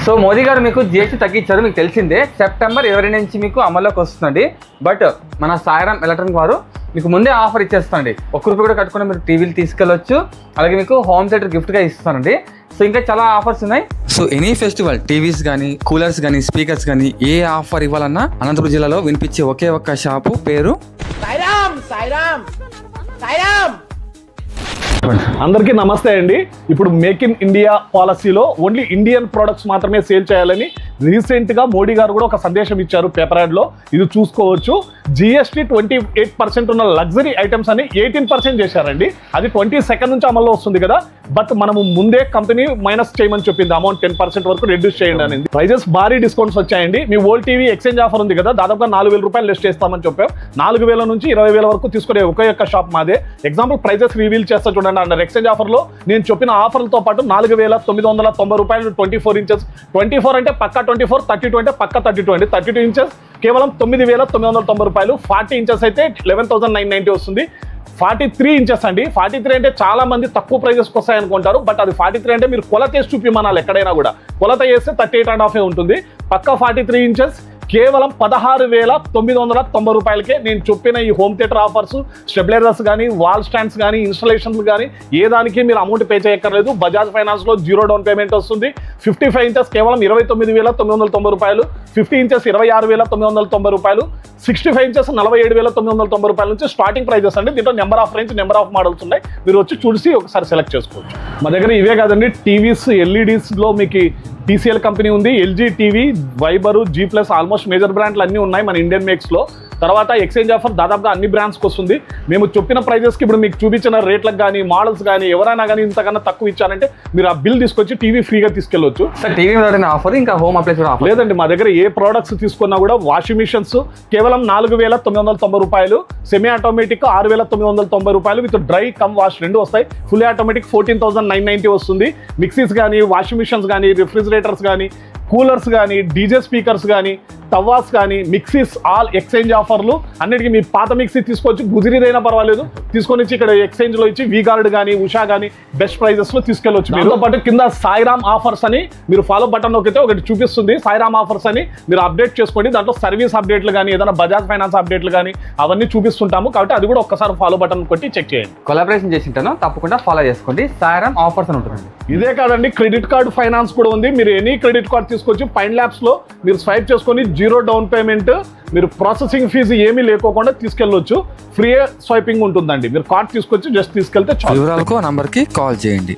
So Modi గారు మీకు GST తగ్గించారు, మీకు తెలిసిందే. సెప్టెంబర్ 20 నుంచి మీకు అమల్లోకి వస్తుందండి. బట్ మన సాయిరామ్ ఎలక్ట్రానిక్ వారు మీకు ముందే ఆఫర్ ఇచ్చేస్తానండి. ₹1 కూడా కట్టుకుని మీరు టీవీలు తీసుకెళ్ళొచ్చు, అలాగే మీకు హోమ్ థియేటర్ గిఫ్ట్గా ఇస్తానండి. సో ఇంకా చాలా ఆఫర్స్ ఉన్నాయి. సో ఎనీ ఫెస్టివల్ టీవీస్ కానీ, కూలర్స్ కానీ, స్పీకర్స్ కానీ ఏ ఆఫర్ ఇవ్వాలన్నా అనంతపురం జిల్లాలో వినిపించే ఒకే ఒక్క షాపు పేరు సాయిరామ్. సాయిరామ్ సాయిరామ్. అందరికీ నమస్తే అండి. ఇప్పుడు మేక్ ఇన్ ఇండియా పాలసీలో ఓన్లీ ఇండియన్ ప్రొడక్ట్స్ మాత్రమే సేల్ చేయాలని రీసెంట్గా మోడీ గారు కూడా ఒక సందేశం ఇచ్చారు పేపర్ యాడ్లో. ఇది చూసుకోవచ్చు. జిఎస్టీ 28% ఉన్న లగ్జరీ ఐటమ్స్ అని 18% చేశారండి. అది 22 నుంచి అమల్లో వస్తుంది కదా. బట్ మనము ముందే కంపెనీ మైనస్ చేయమని చెప్పింది, అమౌంట్ 10% వరకు రెడ్యూస్ చేయండి అనేది. ప్రైజెస్ భారీ డిస్కౌంట్స్ వచ్చాయండి. మీ ఓల్డ్ టీవీ ఎక్స్చేంజ్ ఆఫర్ ఉంది కదా, దాదాపుగా ₹4,000 లెస్ చేస్తామని చెప్పాం. 4,000 నుంచి 20,000 వరకు తీసుకునే ఒకే ఒక్క షాప్ మాదే. ఎగ్జాంపుల్ ప్రైజెస్ రివీల్ చేస్తా చూడండి. అండర్ ఎక్స్చేంజ్ ఆఫర్లో నేను చెప్పిన ఆఫర్లతో పాటు ₹4,990 24 ఇంచెస్. 24 అంటే పక్కా 24, 32 అంటే పక్కా 32 అండి. 32 ఇంచెస్ కేవలం ₹9,990. 40 ఇంచెస్ అయితే 11,990 వస్తుంది. 43 ఇంచెస్ అండి. 43 అంటే చాలా మంది తక్కువ ప్రైజెస్కి వస్తాయి అనుకుంటారు. బట్ అది 43 అంటే మీరు కొలత వేసి చూపిమనాలి. ఎక్కడైనా కూడా కొలత వేస్తే 38.5 ఉంటుంది. పక్కా 43 ఇంచెస్ కేవలం ₹16,990 నేను చెప్పిన ఈ హోమ్ థియేటర్ ఆఫర్స్, స్టెబిలైజర్స్ కానీ, వాల్ స్టాండ్స్ కానీ, ఇన్స్టాలేషన్స్ కానీ ఏ దానికి మీరు అమౌంట్ పే చేయక్కర్లేదు. బజాజ్ ఫైనాన్స్లో 0 డౌన్ పేమెంట్ వస్తుంది. 55 ఇంచెస్ కేవలం ₹29,990. 50 ఇంచెస్ ₹26,990. 65 ఇంచెస్ ₹47,990 నుంచి స్టార్టింగ్ ప్రైజెస్ అండి. దీంట్లో number of range, number of models ఉన్నాయి. మీరు వచ్చి చూసి ఒకసారి సెలెక్ట్ చేసుకోవచ్చు. మా దగ్గర ఇవే కాదండి, టీవీస్, ఎల్ఈడీస్లో మీకు TCL కంపెనీ ఉంది, LG టీవీ, వైబరు, G+ ఆల్మోస్ట్ మేజర్ బ్రాండ్లు అన్నీ ఉన్నాయి మన ఇండియన్ మేక్స్లో. తర్వాత ఎక్స్చేంజ్ ఆఫర్ దాదాపుగా అన్ని బ్రాండ్స్కి వస్తుంది. మేము చెప్పిన ప్రైజెస్కి ఇప్పుడు మీకు చూపించిన రేట్లకు కానీ, మోడల్స్ కానీ ఎవరైనా కానీ ఇంతకన్నా తక్కువ ఇచ్చారంటే మీరు ఆ బిల్ తీసుకొచ్చి టీవీ ఫ్రీగా తీసుకెళ్ళవచ్చు. సార్ టీవీ ఆఫర్ ఇంకా హోమ్ అప్లయన్స్ కూడా ఆఫర్ లేదండి. మా దగ్గర ఏ ప్రోడక్ట్స్ తీసుకున్నా కూడా వాషింగ్ మిషన్స్ కేవలం ₹4,990, semi automatic ₹6,990 with dry come wash 2 వస్తాయి. ఫుల్ ఆటోమేటిక్ 14,990 వస్తుంది. మిక్సీస్ కానీ, వాషింగ్ మిషన్స్ కానీ, రిఫ్రిజిరేటర్స్ కానీ, కూలర్స్ కానీ, డీజే స్పీకర్స్ కానీ, తవాస్ కానీ, మిక్సీస్ ఆల్ ఎక్స్చేంజ్ ఆఫర్లు. అన్నిటికీ మీ పాత మిక్సీ తీసుకోవచ్చు, గుజిరిదైనా పర్వాలేదు, తీసుకొని వచ్చి ఇక్కడ ఎక్స్చేంజ్లో ఇచ్చి వీగార్డ్ కానీ, ఉషా కానీ బెస్ట్ ప్రైజెస్లో తీసుకెళ్ళవచ్చు. మీతో పాటు కింద సాయిరామ్ ఆఫర్స్ అని మీరు ఫాలో బటన్ నొక్కితే ఒకటి చూపిస్తుంది, సాయిరామ్ ఆఫర్స్ అని. మీరు అప్డేట్ చేసుకోండి. దాంట్లో సర్వీస్ అప్డేట్లు కానీ, ఏదైనా బజాజ్ ఫైనాన్స్ అప్డేట్లు కానీ అవన్నీ చూపిస్తుంటాము. కాబట్టి అది కూడా ఒక్కసారి ఫాలో బటన్ కొట్టి చెక్ చేయండి. కొలాబరేషన్ చేసి ఉంటాను, తప్పకుండా ఫాలో చేసుకోండి. సాయిరామ్ ఆఫర్స్ అని ఉంటుందండి. ఇదే కాదండి, క్రెడిట్ కార్డు ఫైనాన్స్ కూడా ఉంది. మీరు ఎనీ క్రెడిట్ కార్డ్ తీసుకొచ్చి పైన్ ల్యాబ్స్లో మీరు స్వైప్ చేసుకొని 0 డౌన్ పేమెంట్, మీరు ప్రాసెసింగ్ ఫీజు ఏమీ లేకోకుండా తీసుకెళ్ళొచ్చు. ఫ్రీ స్వైపింగ్ ఉంటుందండి. మీరు కార్డ్ తీసుకొచ్చి జస్ట్ తీసుకెళ్తే చాలు. వివరాలకు నంబర్కి కాల్ చేయండి.